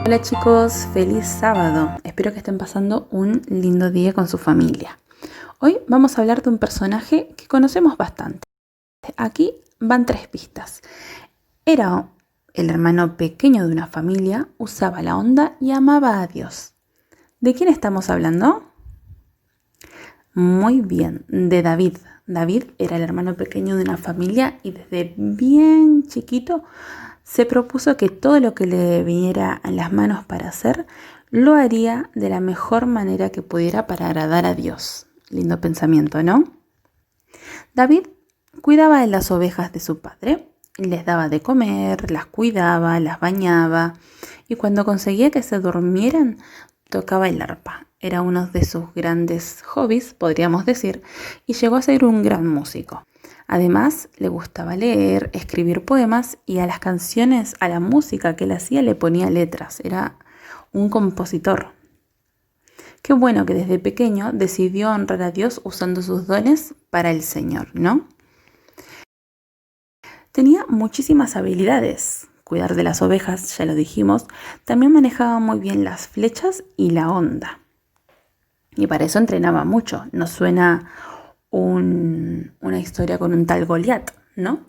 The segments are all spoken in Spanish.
Hola chicos, feliz sábado. Espero que estén pasando un lindo día con su familia. Hoy vamos a hablar de un personaje que conocemos bastante. Aquí van 3 pistas. Era el hermano pequeño de una familia, usaba la onda y amaba a Dios. ¿De quién estamos hablando? Muy bien, de David. David era el hermano pequeño de una familia y desde bien chiquito se propuso que todo lo que le viniera en las manos para hacer, lo haría de la mejor manera que pudiera para agradar a Dios. Lindo pensamiento, ¿no? David cuidaba de las ovejas de su padre, les daba de comer, las cuidaba, las bañaba y cuando conseguía que se durmieran, tocaba el arpa. Era uno de sus grandes hobbies, podríamos decir, y llegó a ser un gran músico. Además, le gustaba leer, escribir poemas y a las canciones, a la música que él hacía, le ponía letras. Era un compositor. Qué bueno que desde pequeño decidió honrar a Dios usando sus dones para el Señor, ¿no? Tenía muchísimas habilidades. Cuidar de las ovejas, ya lo dijimos. También manejaba muy bien las flechas y la onda. Y para eso entrenaba mucho. Nos suena una historia con un tal Goliat, ¿no?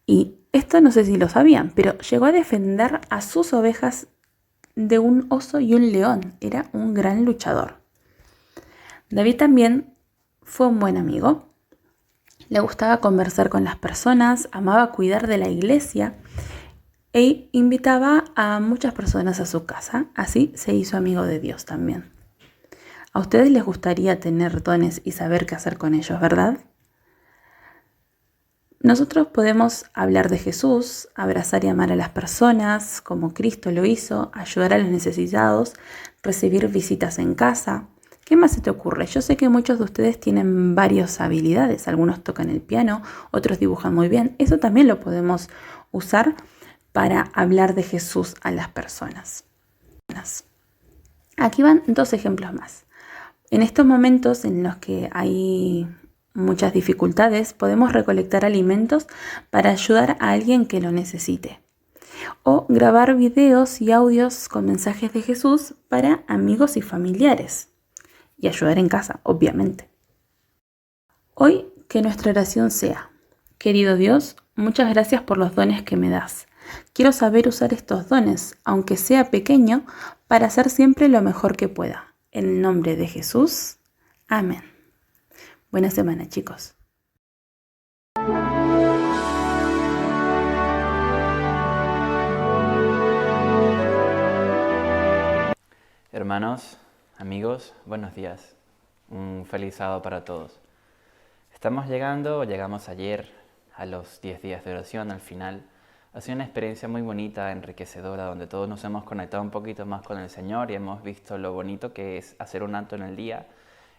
Y esto no sé si lo sabían, pero llegó a defender a sus ovejas de un oso y un león. Era un gran luchador. David también fue un buen amigo. Le gustaba conversar con las personas, amaba cuidar de la iglesia e invitaba a muchas personas a su casa. Así se hizo amigo de Dios también. A ustedes les gustaría tener dones y saber qué hacer con ellos, ¿verdad? Nosotros podemos hablar de Jesús, abrazar y amar a las personas como Cristo lo hizo, ayudar a los necesitados, recibir visitas en casa. ¿Qué más se te ocurre? Yo sé que muchos de ustedes tienen varias habilidades. Algunos tocan el piano, otros dibujan muy bien. Eso también lo podemos usar para hablar de Jesús a las personas. Aquí van 2 ejemplos más. En estos momentos en los que hay muchas dificultades, podemos recolectar alimentos para ayudar a alguien que lo necesite. O grabar videos y audios con mensajes de Jesús para amigos y familiares. Y ayudar en casa, obviamente. Hoy que nuestra oración sea: querido Dios, muchas gracias por los dones que me das. Quiero saber usar estos dones, aunque sea pequeño, para hacer siempre lo mejor que pueda. En el nombre de Jesús. Amén. Buena semana, chicos. Hermanos, amigos, buenos días. Un feliz sábado para todos. Llegamos ayer a los 10 días de oración al final. Ha sido una experiencia muy bonita, enriquecedora, donde todos nos hemos conectado un poquito más con el Señor y hemos visto lo bonito que es hacer un alto en el día,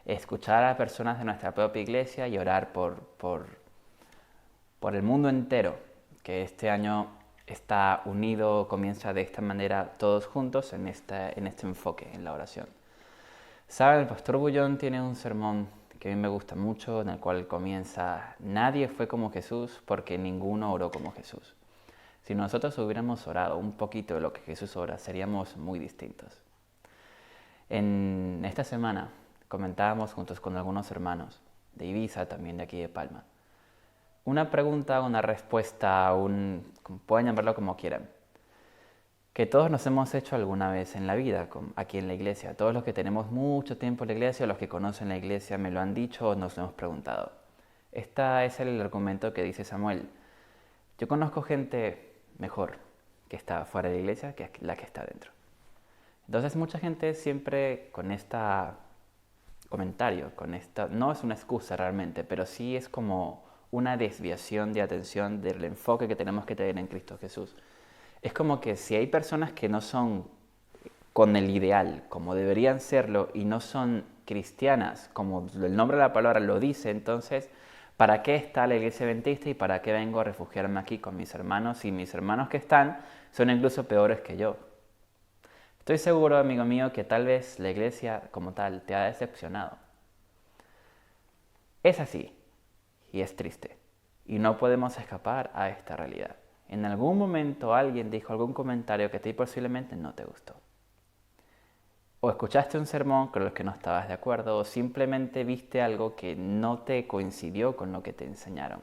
escuchar a personas de nuestra propia iglesia y orar por el mundo entero, que este año está unido, comienza de esta manera todos juntos en este enfoque, en la oración. Saben, el pastor Bullón tiene un sermón que a mí me gusta mucho, en el cual comienza: nadie fue como Jesús porque ninguno oró como Jesús. Si nosotros hubiéramos orado un poquito de lo que Jesús ora, seríamos muy distintos. En esta semana comentábamos juntos con algunos hermanos de Ibiza, también de aquí de Palma, una pregunta, una respuesta, pueden llamarlo como quieran, que todos nos hemos hecho alguna vez en la vida, aquí en la iglesia. Todos los que tenemos mucho tiempo en la iglesia, o los que conocen la iglesia, me lo han dicho o nos lo hemos preguntado. Este es el argumento que dice Samuel: yo conozco gente mejor que está fuera de la iglesia que la que está dentro. Entonces mucha gente siempre con este comentario, no es una excusa realmente, pero sí es como una desviación de atención del enfoque que tenemos que tener en Cristo Jesús. Es como que si hay personas que no son con el ideal, como deberían serlo, y no son cristianas, como el nombre de la palabra lo dice, entonces, ¿para qué está la iglesia adventista y para qué vengo a refugiarme aquí con mis hermanos? Y mis hermanos que están son incluso peores que yo. Estoy seguro, amigo mío, que tal vez la iglesia como tal te ha decepcionado. Es así, y es triste, y no podemos escapar a esta realidad. En algún momento alguien dijo algún comentario que a ti posiblemente no te gustó. O escuchaste un sermón con el que no estabas de acuerdo, o simplemente viste algo que no te coincidió con lo que te enseñaron.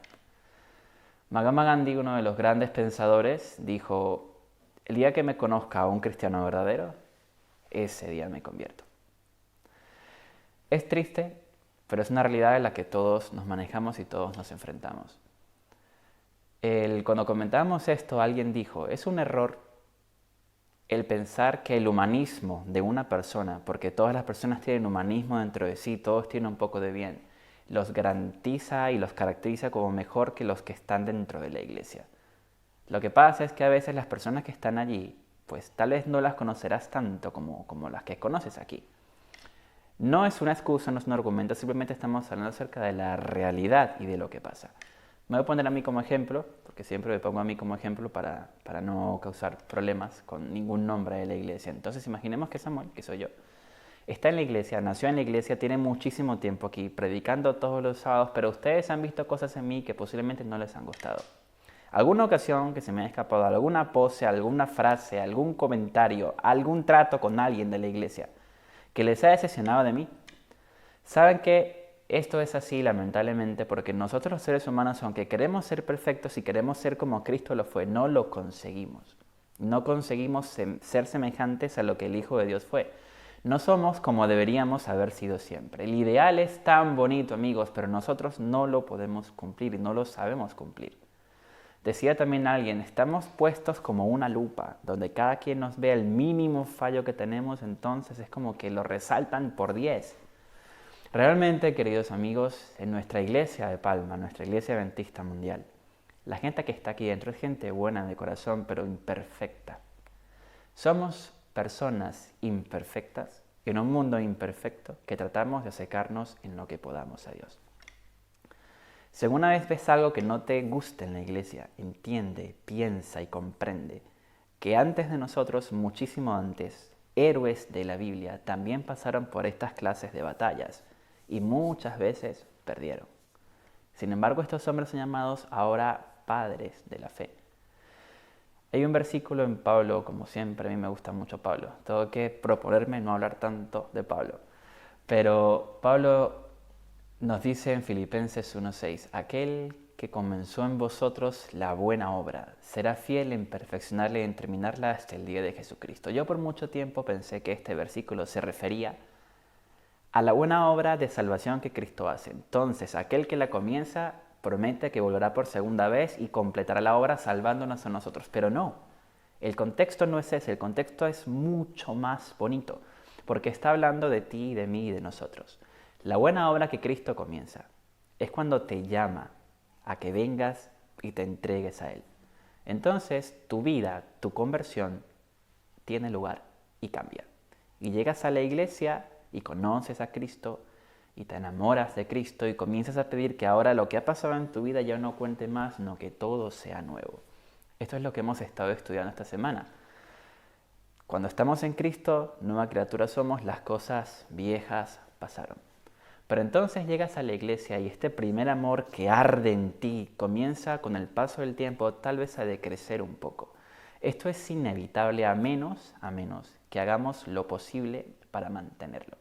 Mahatma Gandhi, uno de los grandes pensadores, dijo: el día que me conozca a un cristiano verdadero, ese día me convierto. Es triste, pero es una realidad en la que todos nos manejamos y todos nos enfrentamos. Cuando comentábamos esto, alguien dijo: es un error el pensar que el humanismo de una persona, porque todas las personas tienen humanismo dentro de sí, todos tienen un poco de bien, los garantiza y los caracteriza como mejor que los que están dentro de la iglesia. Lo que pasa es que a veces las personas que están allí, pues tal vez no las conocerás tanto como las que conoces aquí. No es una excusa, no es un argumento, simplemente estamos hablando acerca de la realidad y de lo que pasa. Me voy a poner a mí como ejemplo, porque siempre me pongo a mí como ejemplo para no causar problemas con ningún nombre de la iglesia. Entonces imaginemos que Samuel, que soy yo, está en la iglesia, nació en la iglesia, tiene muchísimo tiempo aquí, predicando todos los sábados, pero ustedes han visto cosas en mí que posiblemente no les han gustado. Alguna ocasión que se me ha escapado, alguna pose, alguna frase, algún comentario, algún trato con alguien de la iglesia que les ha decepcionado de mí. Saben que esto es así, lamentablemente, porque nosotros los seres humanos, aunque queremos ser perfectos y queremos ser como Cristo lo fue, no lo conseguimos. No conseguimos ser semejantes a lo que el Hijo de Dios fue. No somos como deberíamos haber sido siempre. El ideal es tan bonito, amigos, pero nosotros no lo podemos cumplir y no lo sabemos cumplir. Decía también alguien: estamos puestos como una lupa, donde cada quien nos ve el mínimo fallo que tenemos, entonces es como que lo resaltan por 10. Realmente, queridos amigos, en nuestra iglesia de Palma, nuestra iglesia adventista mundial, la gente que está aquí dentro es gente buena de corazón, pero imperfecta. Somos personas imperfectas en un mundo imperfecto que tratamos de acercarnos en lo que podamos a Dios. Si alguna vez ves algo que no te gusta en la iglesia, entiende, piensa y comprende que antes de nosotros, muchísimo antes, héroes de la Biblia también pasaron por estas clases de batallas y muchas veces perdieron. Sin embargo, estos hombres son llamados ahora padres de la fe. Hay un versículo en Pablo, como siempre, a mí me gusta mucho Pablo. Tengo que proponerme no hablar tanto de Pablo. Pero Pablo nos dice en Filipenses 1:6: aquel que comenzó en vosotros la buena obra será fiel en perfeccionarla y en terminarla hasta el día de Jesucristo. Yo por mucho tiempo pensé que este versículo se refería a la buena obra de salvación que Cristo hace. Entonces, aquel que la comienza promete que volverá por segunda vez y completará la obra salvándonos a nosotros. Pero no, el contexto no es ese, el contexto es mucho más bonito, porque está hablando de ti, de mí y de nosotros. La buena obra que Cristo comienza es cuando te llama a que vengas y te entregues a Él. Entonces, tu vida, tu conversión, tiene lugar y cambia. Y llegas a la iglesia y conoces a Cristo y te enamoras de Cristo y comienzas a pedir que ahora lo que ha pasado en tu vida ya no cuente más, sino que todo sea nuevo. Esto es lo que hemos estado estudiando esta semana. Cuando estamos en Cristo, nueva criatura somos, las cosas viejas pasaron. Pero entonces llegas a la iglesia y este primer amor que arde en ti comienza con el paso del tiempo tal vez a decrecer un poco. Esto es inevitable a menos que hagamos lo posible para mantenerlo.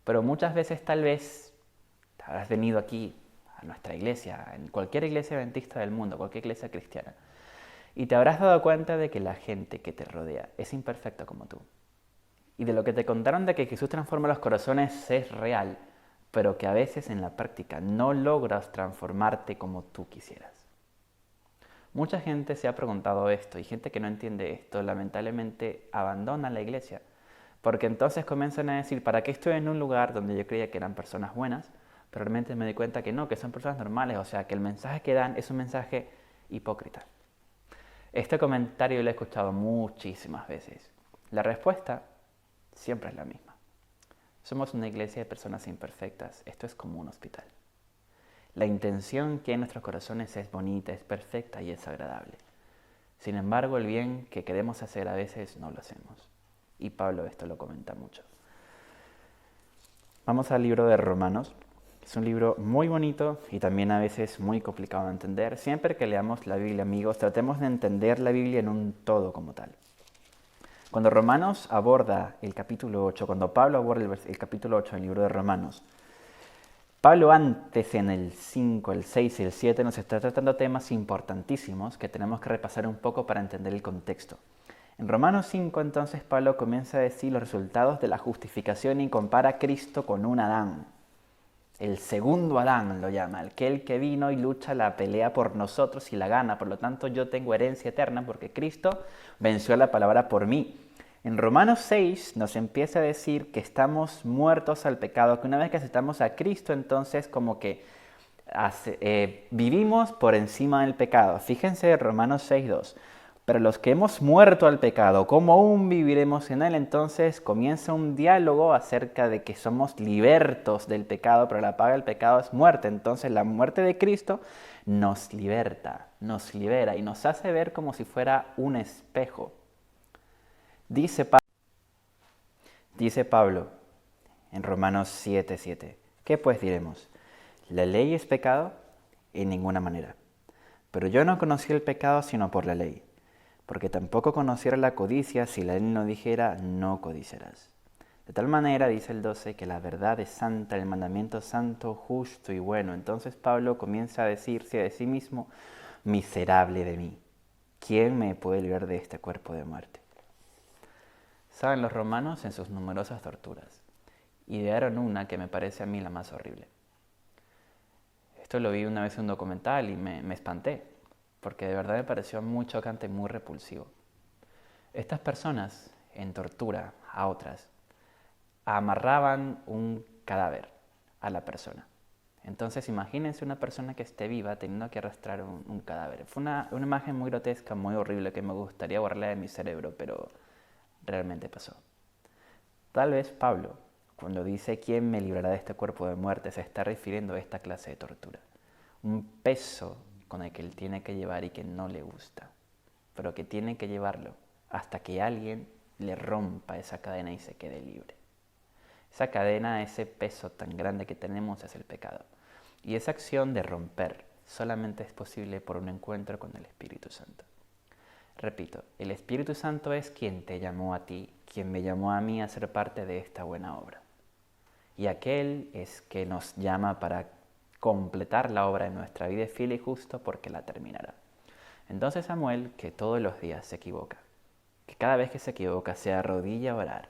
Pero muchas veces tal vez habrás venido aquí a nuestra iglesia, en cualquier iglesia adventista del mundo, cualquier iglesia cristiana, y te habrás dado cuenta de que la gente que te rodea es imperfecta como tú. Y de lo que te contaron de que Jesús transforma los corazones es real, pero que a veces en la práctica no logras transformarte como tú quisieras. Mucha gente se ha preguntado esto y gente que no entiende esto lamentablemente abandona la iglesia, porque entonces comienzan a decir: ¿para qué estoy en un lugar donde yo creía que eran personas buenas? Pero realmente me di cuenta que no, que son personas normales, o sea que el mensaje que dan es un mensaje hipócrita. Este comentario lo he escuchado muchísimas veces. La respuesta siempre es la misma. Somos una iglesia de personas imperfectas. Esto es como un hospital. La intención que hay en nuestros corazones es bonita, es perfecta y es agradable. Sin embargo, el bien que queremos hacer a veces no lo hacemos. Y Pablo esto lo comenta mucho. Vamos al libro de Romanos, Es un libro muy bonito y también a veces muy complicado de entender. Siempre que leamos la Biblia, amigos, tratemos de entender la Biblia en un todo como tal. Cuando Romanos aborda el capítulo 8, cuando Pablo aborda el capítulo 8 del libro de Romanos, Pablo antes en el 5, el 6 y el 7 nos está tratando temas importantísimos que tenemos que repasar un poco para entender el contexto. En Romanos 5 entonces Pablo comienza a decir los resultados de la justificación y compara a Cristo con un Adán. El segundo Adán lo llama, aquel que vino y lucha la pelea por nosotros y la gana. Por lo tanto, yo tengo herencia eterna porque Cristo venció la palabra por mí. En Romanos 6 nos empieza a decir que estamos muertos al pecado, que una vez que aceptamos a Cristo, entonces como que vivimos por encima del pecado. Fíjense Romanos 6:2. Pero los que hemos muerto al pecado, ¿cómo aún viviremos en él? Entonces comienza un diálogo acerca de que somos libertos del pecado, pero la paga del pecado es muerte. Entonces la muerte de Cristo nos liberta, nos libera y nos hace ver como si fuera un espejo. Dice Pablo en Romanos 7:7. ¿Qué pues diremos? ¿La ley es pecado? En ninguna manera. Pero yo no conocí el pecado sino por la ley. Porque tampoco conociera la codicia si la ley no dijera, no codiciarás. De tal manera, dice el 12, que la verdad es santa, el mandamiento santo, justo y bueno. Entonces Pablo comienza a decirse de sí mismo, miserable de mí, ¿quién me puede librar de este cuerpo de muerte? Saben los romanos en sus numerosas torturas, idearon una que me parece a mí la más horrible. Esto lo vi una vez en un documental y me espanté, porque de verdad me pareció muy chocante y muy repulsivo. Estas personas, en tortura a otras, amarraban un cadáver a la persona. Entonces imagínense una persona que esté viva teniendo que arrastrar un cadáver. Fue una imagen muy grotesca, muy horrible, que me gustaría borrarla de mi cerebro, pero realmente pasó. Tal vez Pablo, cuando dice ¿quién me librará de este cuerpo de muerte?, se está refiriendo a esta clase de tortura. Un peso con el que él tiene que llevar y que no le gusta, pero que tiene que llevarlo hasta que alguien le rompa esa cadena y se quede libre. Esa cadena, ese peso tan grande que tenemos es el pecado. Y esa acción de romper solamente es posible por un encuentro con el Espíritu Santo. Repito, el Espíritu Santo es quien te llamó a ti, quien me llamó a mí a ser parte de esta buena obra. Y aquel es que nos llama para completar la obra en nuestra vida fiel y justo porque la terminará. Entonces Samuel, que todos los días se equivoca, que cada vez que se equivoca se arrodilla a orar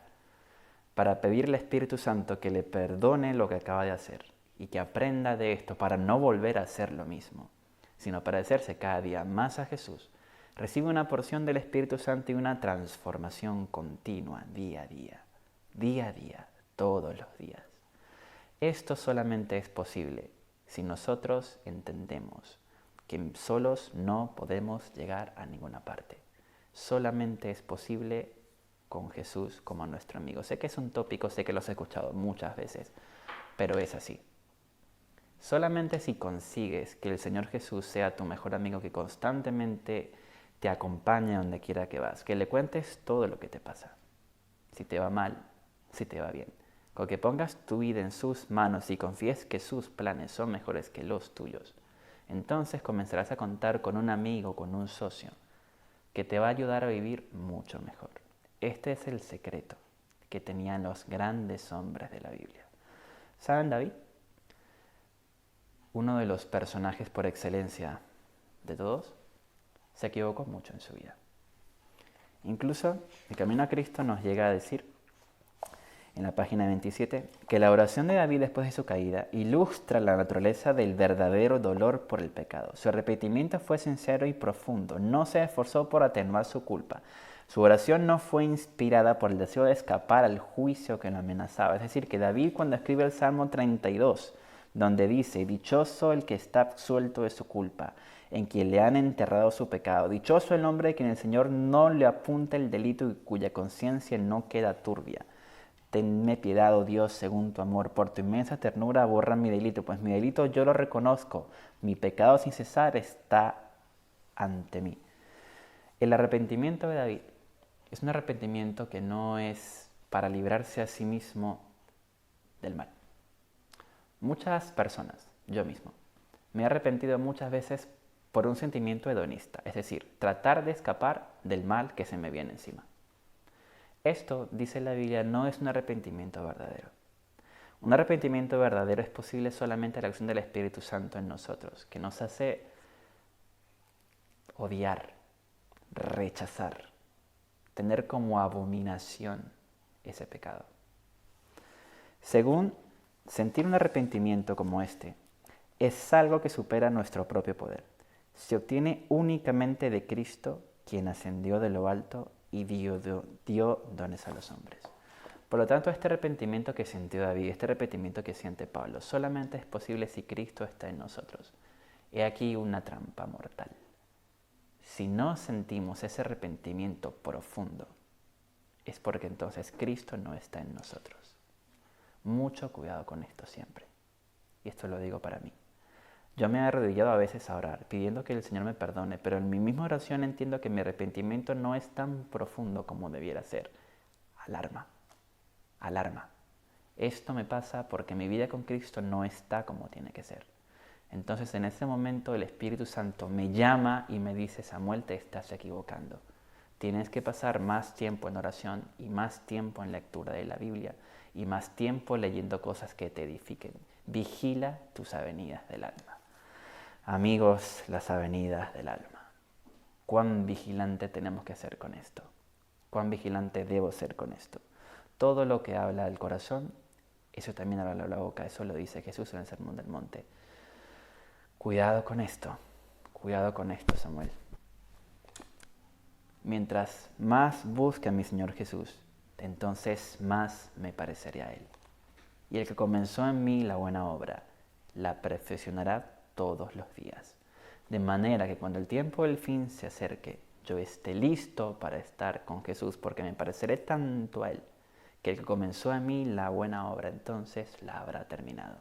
para pedirle al Espíritu Santo que le perdone lo que acaba de hacer y que aprenda de esto para no volver a hacer lo mismo, sino parecerse cada día más a Jesús, recibe una porción del Espíritu Santo y una transformación continua, día a día, todos los días. Esto solamente es posible si nosotros entendemos que solos no podemos llegar a ninguna parte. Solamente es posible con Jesús como nuestro amigo. Sé que es un tópico, sé que lo has escuchado muchas veces, pero es así. Solamente si consigues que el Señor Jesús sea tu mejor amigo, que constantemente te acompañe donde quiera que vas, que le cuentes todo lo que te pasa, si te va mal, si te va bien, con que pongas tu vida en sus manos y confíes que sus planes son mejores que los tuyos, entonces comenzarás a contar con un amigo, con un socio, que te va a ayudar a vivir mucho mejor. Este es el secreto que tenían los grandes hombres de la Biblia. ¿Saben, David? Uno de los personajes por excelencia de todos, se equivocó mucho en su vida. Incluso el Camino a Cristo nos llega a decir, en la página 27, que la oración de David después de su caída ilustra la naturaleza del verdadero dolor por el pecado. Su arrepentimiento fue sincero y profundo, no se esforzó por atenuar su culpa. Su oración no fue inspirada por el deseo de escapar al juicio que lo amenazaba. Es decir, que David, cuando escribe el Salmo 32, donde dice, dichoso el que está absuelto de su culpa, en quien le han enterrado su pecado. Dichoso el hombre de quien el Señor no le apunta el delito y cuya conciencia no queda turbia. Tenme piedad, oh Dios, según tu amor, por tu inmensa ternura borra mi delito, pues mi delito yo lo reconozco, mi pecado sin cesar está ante mí. El arrepentimiento de David es un arrepentimiento que no es para librarse a sí mismo del mal. Muchas personas, yo mismo, me he arrepentido muchas veces por un sentimiento hedonista, es decir, tratar de escapar del mal que se me viene encima. Esto, dice la Biblia, no es un arrepentimiento verdadero. Un arrepentimiento verdadero es posible solamente a la acción del Espíritu Santo en nosotros, que nos hace odiar, rechazar, tener como abominación ese pecado. Según sentir un arrepentimiento como este, es algo que supera nuestro propio poder. Se obtiene únicamente de Cristo, quien ascendió de lo alto y dio dones a los hombres. Por lo tanto, este arrepentimiento que sintió David, este arrepentimiento que siente Pablo, solamente es posible si Cristo está en nosotros. He aquí una trampa mortal. Si no sentimos ese arrepentimiento profundo, es porque entonces Cristo no está en nosotros. Mucho cuidado con esto siempre. Y esto lo digo para mí. Yo me he arrodillado a veces a orar, pidiendo que el Señor me perdone, pero en mi misma oración entiendo que mi arrepentimiento no es tan profundo como debiera ser. Alarma. Esto me pasa porque mi vida con Cristo no está como tiene que ser. Entonces en ese momento el Espíritu Santo me llama y me dice: Samuel, te estás equivocando. Tienes que pasar más tiempo en oración y más tiempo en lectura de la Biblia y más tiempo leyendo cosas que te edifiquen. Vigila tus avenidas del alma. Amigos, las avenidas del alma. ¿Cuán vigilante tenemos que ser con esto? ¿Cuán vigilante debo ser con esto? Todo lo que habla el corazón, eso también habla la boca. Eso lo dice Jesús en el Sermón del Monte. Cuidado con esto, Samuel. Mientras más busque a mi Señor Jesús, entonces más me pareceré a Él. Y el que comenzó en mí la buena obra, la perfeccionará todos los días. De manera que cuando el tiempo del fin se acerque, yo esté listo para estar con Jesús, porque me pareceré tanto a Él, que el que comenzó en mí la buena obra, entonces la habrá terminado.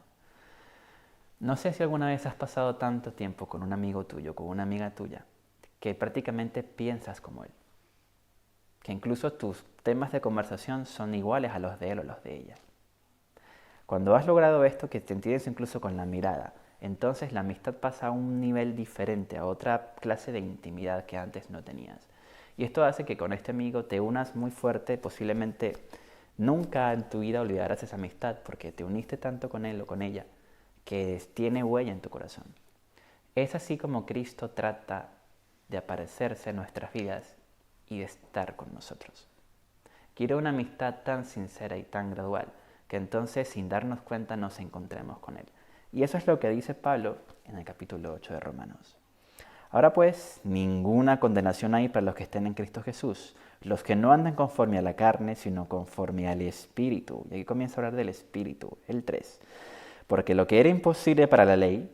No sé si alguna vez has pasado tanto tiempo con un amigo tuyo, con una amiga tuya, que prácticamente piensas como él. Que incluso tus temas de conversación son iguales a los de él o los de ella. Cuando has logrado esto, que te entiendes incluso con la mirada, entonces la amistad pasa a un nivel diferente, a otra clase de intimidad que antes no tenías. Y esto hace que con este amigo te unas muy fuerte, posiblemente nunca en tu vida olvidarás esa amistad, porque te uniste tanto con él o con ella, que tiene huella en tu corazón. Es así como Cristo trata de aparecerse en nuestras vidas y de estar con nosotros. Quiere una amistad tan sincera y tan gradual, que entonces sin darnos cuenta nos encontremos con Él. Y eso es lo que dice Pablo en el capítulo 8 de Romanos. Ahora pues, ninguna condenación hay para los que estén en Cristo Jesús, los que no andan conforme a la carne, sino conforme al Espíritu. Y aquí comienza a hablar del Espíritu, el 3. Porque lo que era imposible para la ley,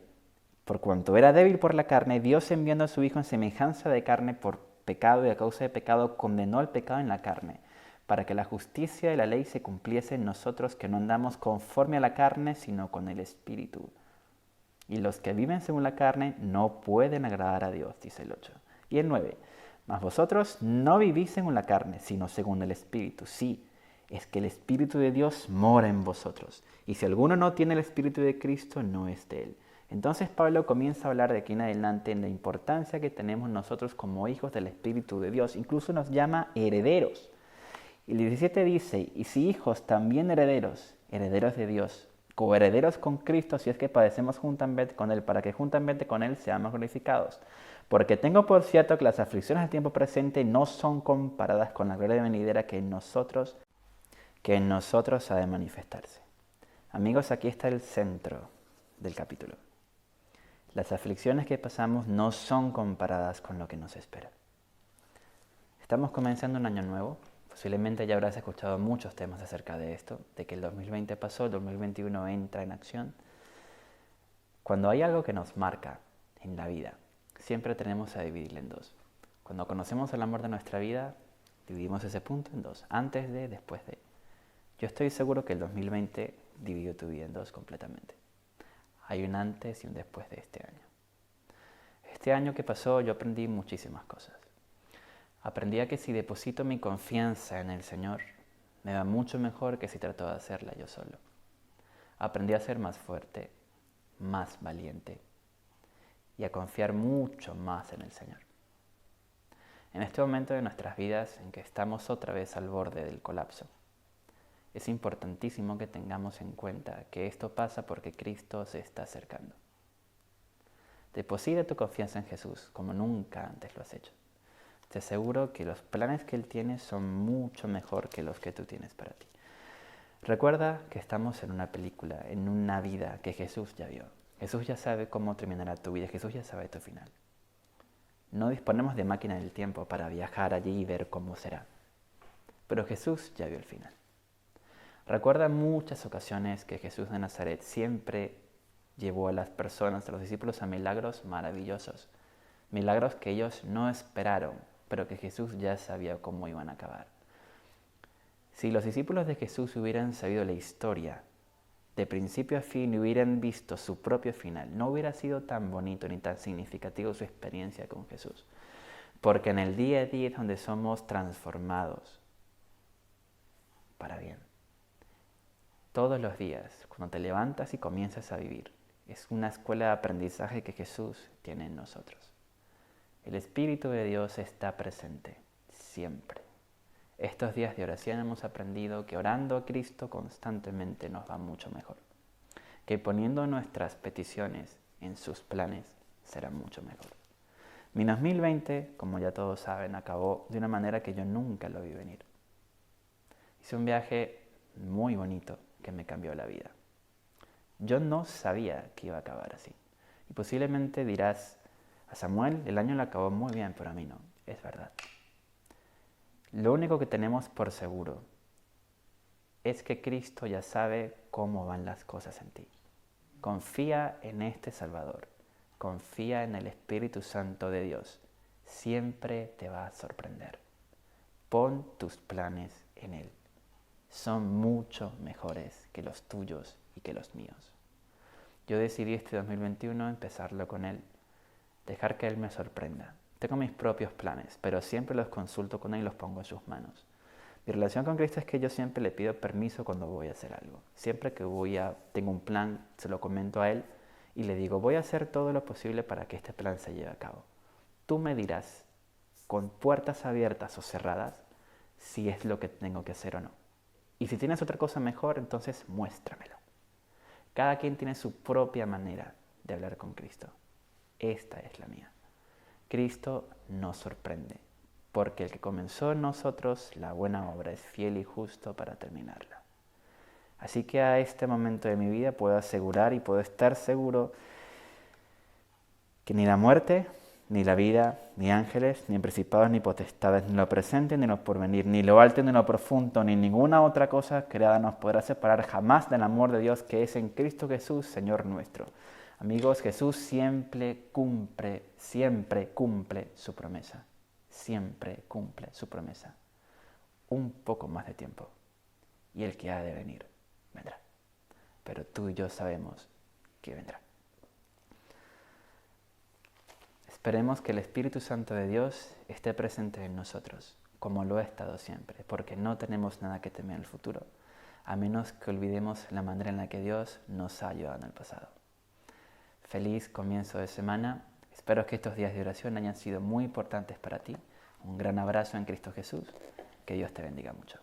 por cuanto era débil por la carne, Dios enviando a su Hijo en semejanza de carne por pecado y a causa de pecado, condenó al pecado en la carne, para que la justicia de la ley se cumpliese en nosotros que no andamos conforme a la carne, sino con el Espíritu. Y los que viven según la carne no pueden agradar a Dios, dice el 8. Y el 9. Mas vosotros no vivís según la carne, sino según el Espíritu. Sí, es que el Espíritu de Dios mora en vosotros. Y si alguno no tiene el Espíritu de Cristo, no es de Él. Entonces Pablo comienza a hablar de aquí en adelante en la importancia que tenemos nosotros como hijos del Espíritu de Dios. Incluso nos llama herederos. Y el 17 dice: y si hijos, también herederos, herederos de Dios, coherederos con Cristo, si es que padecemos juntamente con Él, para que juntamente con Él seamos glorificados. Porque tengo por cierto que las aflicciones del tiempo presente no son comparadas con la gloria venidera que en nosotros ha de manifestarse. Amigos, aquí está el centro del capítulo. Las aflicciones que pasamos no son comparadas con lo que nos espera. Estamos comenzando un año nuevo. Posiblemente ya habrás escuchado muchos temas acerca de esto, de que el 2020 pasó, el 2021 entra en acción. Cuando hay algo que nos marca en la vida, siempre tenemos a dividirlo en dos. Cuando conocemos el amor de nuestra vida, dividimos ese punto en dos, antes de, después de. Yo estoy seguro que el 2020 dividió tu vida en dos completamente. Hay un antes y un después de este año. Este año que pasó yo aprendí muchísimas cosas. Aprendí a que si deposito mi confianza en el Señor, me va mucho mejor que si trato de hacerla yo solo. Aprendí a ser más fuerte, más valiente y a confiar mucho más en el Señor. En este momento de nuestras vidas en que estamos otra vez al borde del colapso, es importantísimo que tengamos en cuenta que esto pasa porque Cristo se está acercando. Deposita tu confianza en Jesús como nunca antes lo has hecho. Te aseguro que los planes que Él tiene son mucho mejor que los que tú tienes para ti. Recuerda que estamos en una película, en una vida que Jesús ya vio. Jesús ya sabe cómo terminará tu vida, Jesús ya sabe tu final. No disponemos de máquina del tiempo para viajar allí y ver cómo será. Pero Jesús ya vio el final. Recuerda muchas ocasiones que Jesús de Nazaret siempre llevó a las personas, a los discípulos, a milagros maravillosos. Milagros que ellos no esperaron, pero que Jesús ya sabía cómo iban a acabar. Si los discípulos de Jesús hubieran sabido la historia de principio a fin y hubieran visto su propio final, no hubiera sido tan bonito ni tan significativo su experiencia con Jesús. Porque en el día a día es donde somos transformados para bien. Todos los días, cuando te levantas y comienzas a vivir, es una escuela de aprendizaje que Jesús tiene en nosotros. El Espíritu de Dios está presente siempre. Estos días de oración hemos aprendido que orando a Cristo constantemente nos va mucho mejor. Que poniendo nuestras peticiones en sus planes será mucho mejor. Mi 2020, como ya todos saben, acabó de una manera que yo nunca lo vi venir. Hice un viaje muy bonito que me cambió la vida. Yo no sabía que iba a acabar así. Y posiblemente dirás, a Samuel el año lo acabó muy bien, pero a mí no. Es verdad. Lo único que tenemos por seguro es que Cristo ya sabe cómo van las cosas en ti. Confía en este Salvador. Confía en el Espíritu Santo de Dios. Siempre te va a sorprender. Pon tus planes en Él. Son mucho mejores que los tuyos y que los míos. Yo decidí este 2021 empezarlo con Él. Dejar que Él me sorprenda. Tengo mis propios planes, pero siempre los consulto con Él y los pongo en sus manos. Mi relación con Cristo es que yo siempre le pido permiso cuando voy a hacer algo. Siempre que tengo un plan, se lo comento a Él y le digo, voy a hacer todo lo posible para que este plan se lleve a cabo. Tú me dirás, con puertas abiertas o cerradas, si es lo que tengo que hacer o no. Y si tienes otra cosa mejor, entonces muéstramelo. Cada quien tiene su propia manera de hablar con Cristo. Esta es la mía. Cristo nos sorprende, porque el que comenzó en nosotros la buena obra es fiel y justo para terminarla. Así que a este momento de mi vida puedo asegurar y puedo estar seguro que ni la muerte, ni la vida, ni ángeles, ni principados, ni potestades, ni lo presente, ni lo porvenir, ni lo alto, ni lo profundo, ni ninguna otra cosa creada nos podrá separar jamás del amor de Dios que es en Cristo Jesús, Señor nuestro. Amigos, Jesús siempre cumple su promesa. Siempre cumple su promesa. Un poco más de tiempo. Y el que ha de venir, vendrá. Pero tú y yo sabemos que vendrá. Esperemos que el Espíritu Santo de Dios esté presente en nosotros, como lo ha estado siempre, porque no tenemos nada que temer en el futuro, a menos que olvidemos la manera en la que Dios nos ha ayudado en el pasado. Feliz comienzo de semana. Espero que estos días de oración hayan sido muy importantes para ti. Un gran abrazo en Cristo Jesús. Que Dios te bendiga mucho.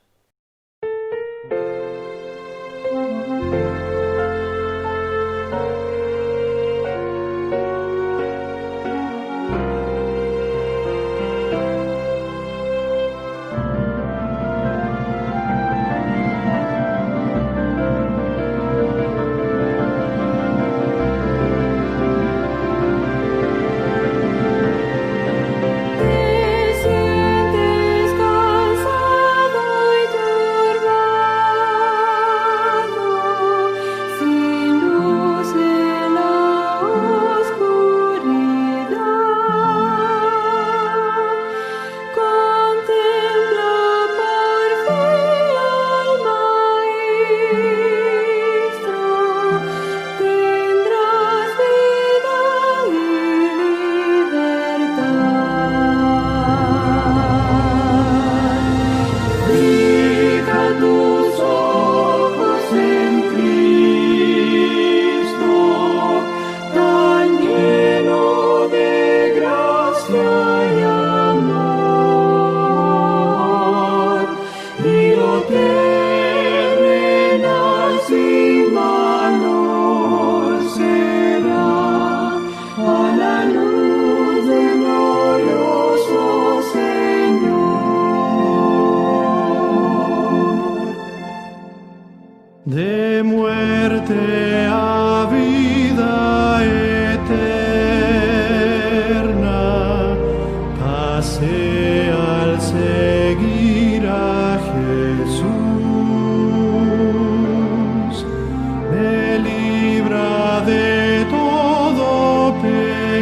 Sin luz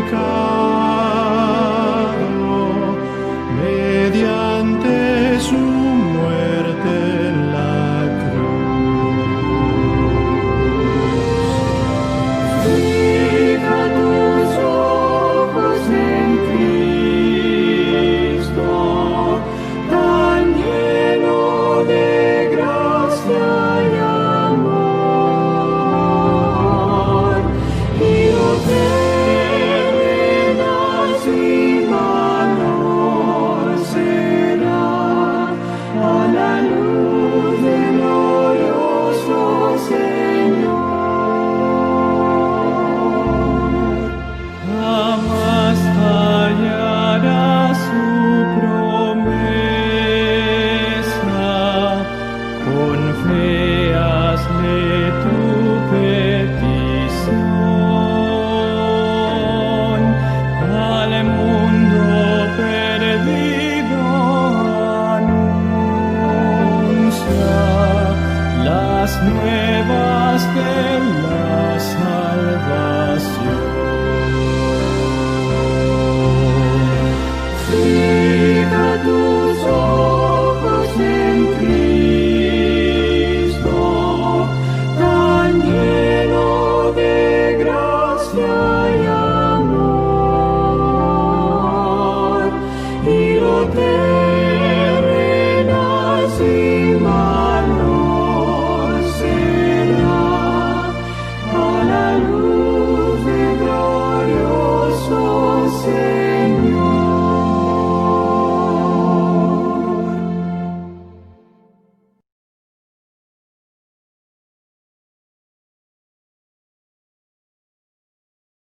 pecado.